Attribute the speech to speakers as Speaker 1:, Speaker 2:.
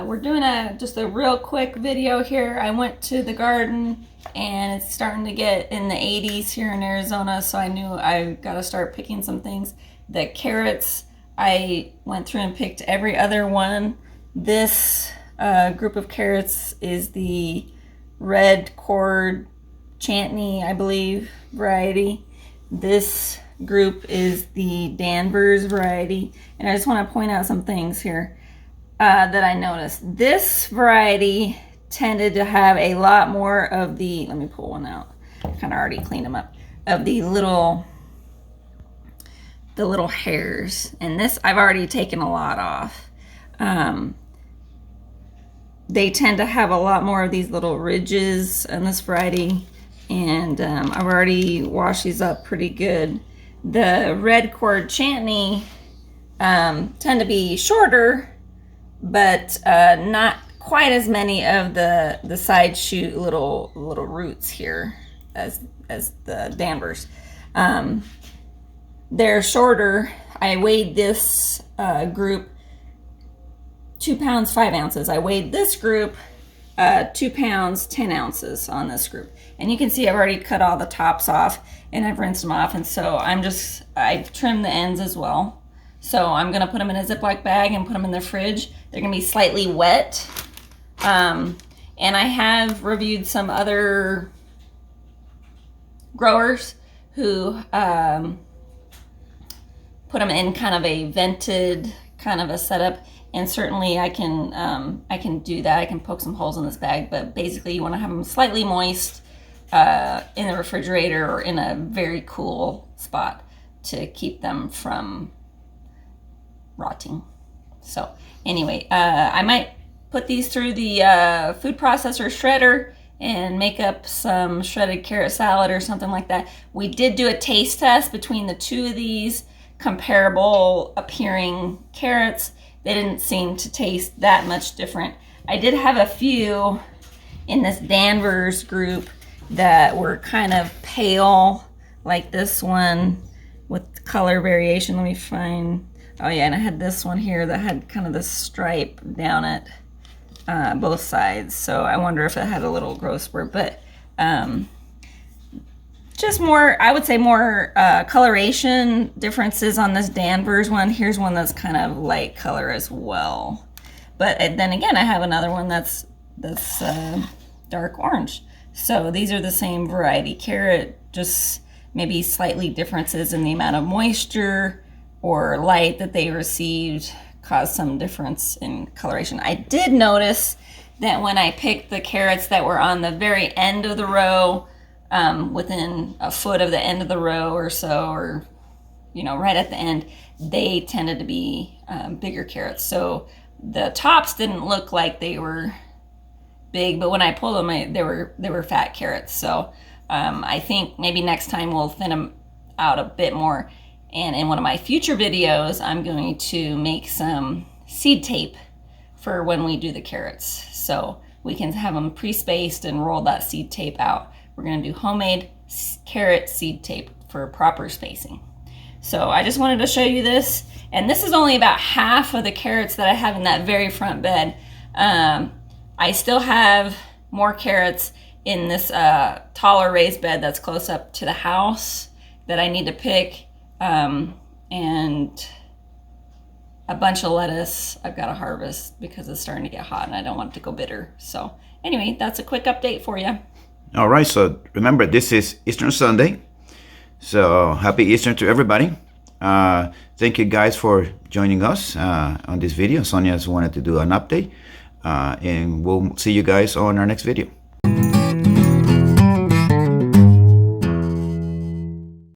Speaker 1: We're doing just a real quick video here. I went to the garden and it's starting to get in the 80s here in Arizona, so I knew I got to start picking some things. The carrots, I went through and picked every other one. This group of carrots is the red cord Chantney, I believe, variety. This group is the Danvers variety, and I just want to point out some things here that I noticed. This variety tended to have a lot more of the, let me pull one out, I kind of already cleaned them up, of the little hairs, and this I've already taken a lot off. They tend to have a lot more of these little ridges in this variety, and I've already washed these up pretty good. The red cord Chantney tend to be shorter, but not quite as many of the side shoot little roots here as the Danvers. They're shorter. I weighed this group 2 pounds 5 ounces. I weighed this group 2 pounds 10 ounces on this group, and you can see I've already cut all the tops off and I've rinsed them off, and so I've trimmed the ends as well. So I'm gonna put them in a Ziploc bag and put them in the fridge. They're gonna be slightly wet, and I have reviewed some other growers who put them in kind of a vented kind of a setup, and certainly I can do that. I can poke some holes in this bag, but basically you want to have them slightly moist in the refrigerator or in a very cool spot to keep them from rotting. So anyway, I might put these through the food processor shredder and make up some shredded carrot salad or something like that. We did do a taste test between the two of these comparable appearing carrots. They didn't seem to taste that much different. I did have a few in this Danvers group that were kind of pale, like this one with color variation. Let me find, oh yeah, and I had this one here that had kind of the stripe down it, both sides. So I wonder if it had a little growth spurt, but just more, I would say more coloration differences on this Danvers one. Here's one that's kind of light color as well. But then again, I have another one that's dark orange. So these are the same variety carrot, just maybe slightly differences in the amount of moisture or light that they received caused some difference in coloration. I did notice that when I picked the carrots that were on the very end of the row, within a foot of the end of the row or so, or right at the end, they tended to be bigger carrots. So the tops didn't look like they were big, but when I pulled them, they were fat carrots. So I think maybe next time we'll thin them out a bit more. And in one of my future videos, I'm going to make some seed tape for when we do the carrots, so we can have them pre-spaced and roll that seed tape out. We're going to do homemade carrot seed tape for proper spacing. So I just wanted to show you this. And this is only about half of the carrots that I have in that very front bed. I still have more carrots in this taller raised bed that's close up to the house that I need to pick. And a bunch of lettuce I've got to harvest because it's starting to get hot and I don't want it to go bitter. So anyway, that's a quick update for you.
Speaker 2: All right, so remember, this is Easter Sunday, so happy Easter to everybody. Thank you guys for joining us on this video. Sonia just wanted to do an update, and we'll see you guys on our next video.